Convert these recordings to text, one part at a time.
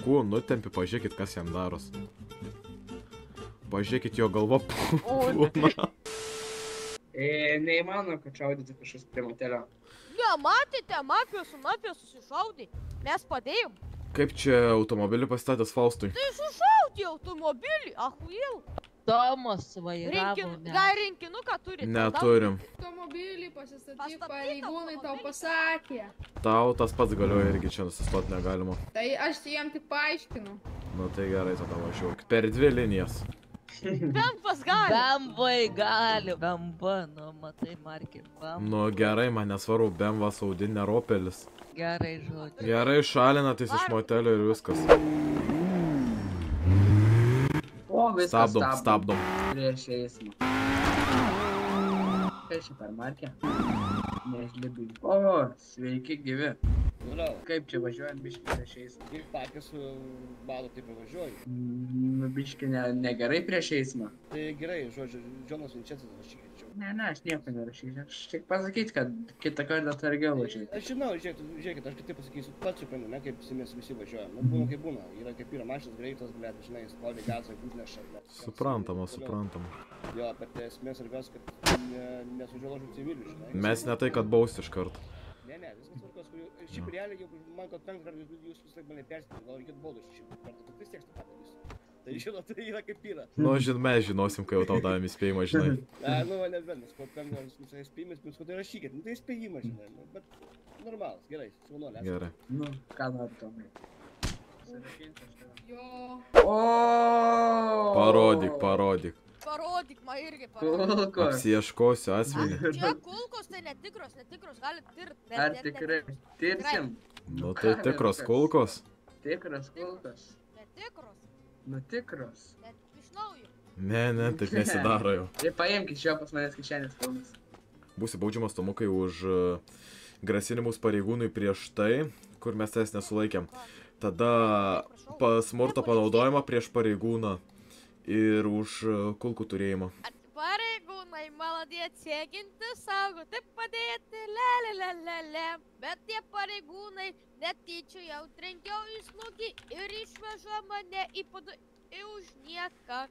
Kuo nutempi, pažiūrėkit, kas jam daros. Pažiūrėkit, jo galva pūna. Neįmanoma, kad šaudyti kažkas prie motelio. Ne, matėte, mafijos susišaudė. Mes padėjom. Kaip čia automobilį pasistatęs Faustui? Tai sušaudė automobilį, ahuėl. Tomas vairavo. Gal rinkinuką turite? Neturim. Automobilį pasistatyk, pareigūnai tau pasakė. Tau tas pats galioja irgi čia nusistoti negalima. Tai aš jam tik paaiškinu. Nu tai gerai, tada važiuok. Per 2 linijas. Bempas gali. Bemvai gali. Bemba, nu matai, Markė. Nu gerai, man nesvaru, Bemvas Audi, ne Ropelis. Gerai žodžiu. Gerai, šalinatės iš motelio ir viskas. O, viskas Stabdom. Prieš eismą. Kas čia per Markę? Nežlibiai. O, sveiki gyvi. Kaip čia važiuojant biškį prieš eismą? Kaip patys su badu taip važiuoju. Nu, biškį negerai prieš eismą. Tai gerai, žodžiu, Džonas Vinčensas rašykėčiau. Ne, aš nieko nerašysiu. Aš tik pasakyti, kad kitą kartą atsargiau važiuoti. Aš žinau, žiūrėkit, aš kitaip pasakysiu, pats suprantu, ne, kaip mes visi važiuojam. Nu, būna kaip būna. Yra kaip yra mašinas greitos, blėt, žinai, spaudė gazą, užneša. Suprantama. Jo, bet esmė svarbiausia, kad nesužaložų civilių, žinai. Mes ne tai, kad bausti iš karto. Ne, viskas tvarkos. Šiaip realiai, jau man kad 5 kartų jūs vis laik mane perspėti, gal reikėtų baudos 100 kartų, tai vis tiek tą padarysiu. Tai žinot, tai yra kaip yra. Nu, mes žinosim, kai jau tau davėm įspėjimą, žinai. Nu, nes vėl, nes po 5 kartų įspėjimas, jūs kodėl rašykit, nu tai įspėjimas, žinai, bet normalas, gerai, siūnolė. Gerai. Nu, ką nori Tomai? Jo. Parodyk. Parodyk, man irgi parodyk. Kulkos. Apsieškosiu asmenį. Čia kulkos tai netikros, galit tirt. Ar tikrai? Tirsim? Nu, tai tikros kulkos. Tikros kulkos. Netikros, Nu, tikros. bet iš naujo. Ne, taip nesidaro jau. Tai paimk iš jo pas manęs kišenės filmas. Būsi baudžiamas Tomukai už grasinimus pareigūnui prieš tai, kur mes tavęs nesulaikėm. Tada smurto panaudojimą prieš pareigūną ir už kulkų turėjimą. Pareigūnai, maladėt, siekinti saugoti, padėti, lelelelele. Bet tie pareigūnai netyčia jau trenkiau į snukį ir išvežo mane į už nieką.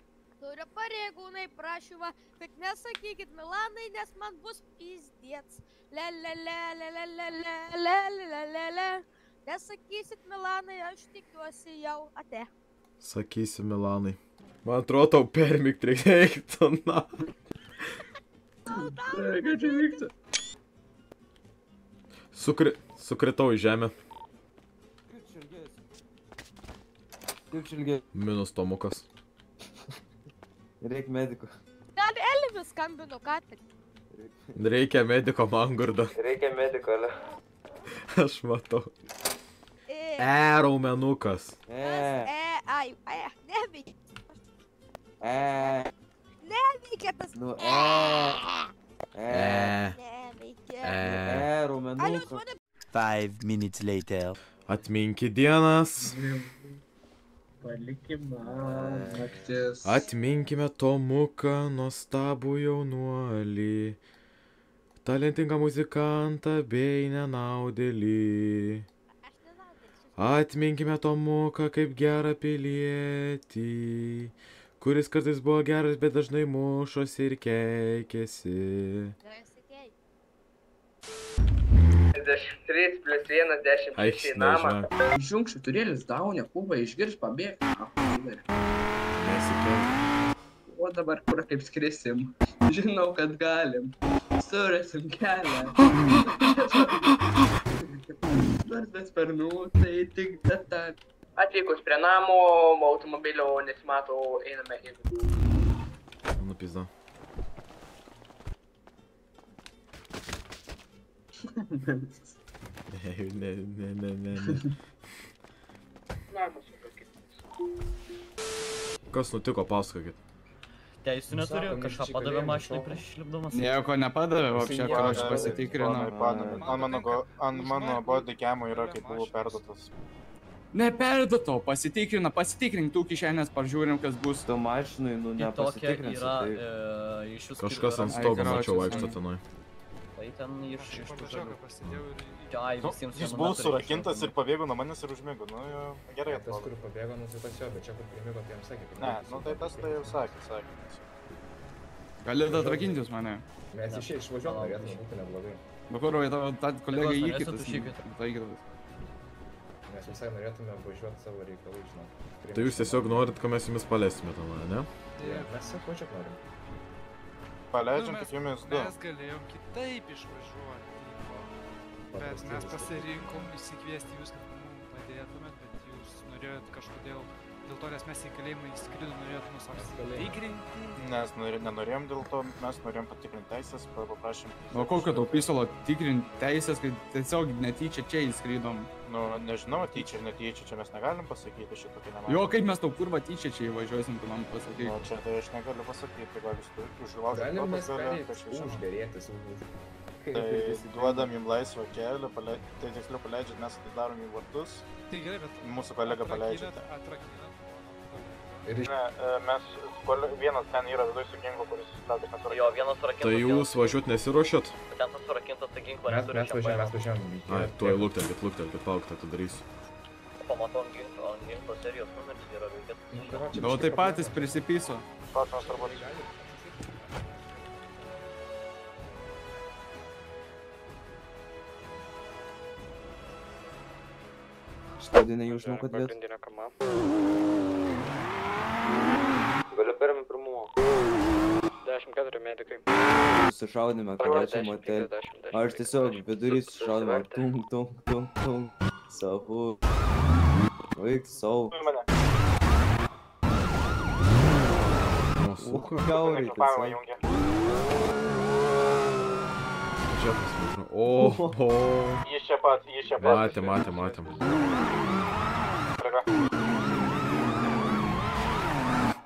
Turiu pareigūnai prašymą, tik nesakykit Milanai, nes man bus pizdėts. Lelelelelelelelelelelelele. Nesakysit Milanai, aš tikiuosi jau ate. Sakysi Milanai. Man atrodo, tau permigt reiktų, na. Ką čia vyksta? Sukritau į žemę. Kaip šilgiai? Minus Tomukas. Reik mediko. Gal Elvis skambino ką tik. Reikia mediko mangurdo. Reikia mediko, ale. Aš matau. Raumenukas. Neveikia. Neveikia tas. Nu, Neveikia. raumenukas. 5 minutes later. Atminki dienas. Palikim naktis. Atminkime Tomuką, nuostabų jaunuolį, talentingą muzikantą bei nenaudėlį. Atminkime Tomuką kaip gerą pilietį, kuris kartais buvo geras, bet dažnai mušosi ir keikėsi. 23+1, 10 Aiš, į namą. nežinau. Išjunk šuturėlis, daunė, kubą, išgirs, pabėg. Nesikel. O dabar kur kaip skrisim? Žinau, kad galim. Surasim kelią. Nors be sparnų, tai tik data. Atvykus prie namo, automobilio nesimato, einame į. Nu, pizda. Ne. Kas nutiko, pasakokit. Teisų neturiu, kažką padavė mašinai prieš išlipdamas. Nieko nepadavė, čia ką aš pasitikrinu. Ant mano bodykemo yra, kaip buvo perduotas. Neperduotau, pasitikrink tų kišenės, pažiūrim, kas bus. Tu mašinai, nu, Kitokia nepasitikrinsi. yra iš jūsų... Kažkas ant stogo mačiau vaikšto tenai. Tai ten iš tų žalių. Jis buvo surakintas ir pabėgo nuo manęs ir užmigo. Nu, gerai Tas, kur pabėgo, nu tai tas jo, bet čia, kur primigo, tai jam sakė. Ne, nu tai tas tai jau sakė. Galite atrakinti jūs mane. Mes išvažiuom, norėtume būtų neblogai. Vakaroj, tą kolegą įkitas. Mes visai norėtume važiuoti savo reikalų, žinot. Tai jūs tiesiog norit, kad mes jumis paleisime tam, ne? Mes važiuot norim. Paleidžiam tik jumis du. Mes galėjom kitaip išvažiuoti, bet mes pasirinkom įsikviesti jūs, kad mums padėtumėt, bet jūs norėjot kažkodėl, dėl to, nes mes į kalėjimą įskridom, norėjot mus apsitikrinti. Nes nenorėjom dėl to, mes norėjom patikrinti teisės, paprašym. O kokio tau pisalo tikrinti teisės, kad tiesiog netyčia čia įskrydom? Nu, nežinau, tyčia ir netyčia, čia mes negalim pasakyti šito, kai nematome. Jo, kaip mes tau kurva tyčia čia įvažiuosim, tu man pasakyk. Nu, čia tai aš negaliu pasakyti, gal jūs užlaukite. Galim mes perėti užderėtis. Tai duodam jums laisvą kelią, tai tiksliau paleidžiat, mes atidarom jų vartus. Tai gerai, bet mūsų kolegą paleidžiate. Ir mes, vienas ten yra viduj su ginklu, kuris įsitraukęs nesurakintas. Jo, vienas surakintas. Tai jūs važiuot nesiruošiat? Ten tas surakintas, tai ginklą neturi. Mes važiuojam. Ai, tuoj luktelkit, palaukite, tai darysiu. Pamatom ginklo serijos numeris yra reikėtų. O tai patys prisipiso. Klausimas turbūt. Štaudinė jau žinau, kad vėt. Galiu perėmė pirmumo. 14 medikai. Susišaudėme, pačiam motelį. Aš tiesiog vidurys susišaudėme. Tung. Savu. Vaik savo. Kiaurai tiesiog. Džefas, nežinau. Oho. Jis čia pat. Matėm.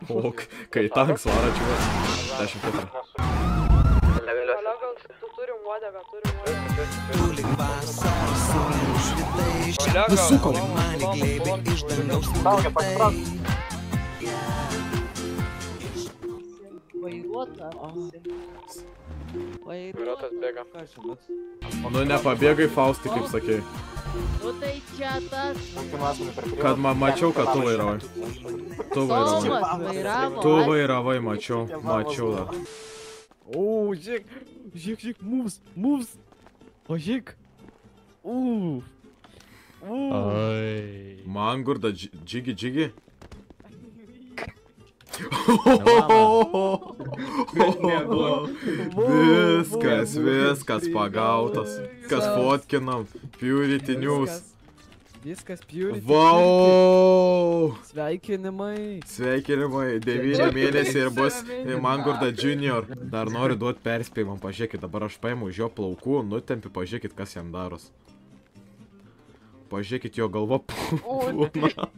O, kai tanks varo čiūvas. 14. Kolegos, tu turim uodegą. Vairuotas bėga. Nu, nepabėgai, Faustai, kaip sakei. Nu tai čia tas. Kad mačiau, kad tu vairavai. Tu vairavai, mačiau dar. O, žiūrėk, moves. O, žiūrėk. Mangurda, džigi. Viskas pagautas. Kas fotkinam. Purity News. Viskas Purity. Vau! Sveikinimai. 9 mėnesiai ir bus Mangurda Junior. Dar noriu duoti perspėjimą, pažiūrėkit, dabar aš paimu iš jo plaukų, nutempi, pažiūrėkit, kas jam daros. Pažiūrėkit, jo galva pūna.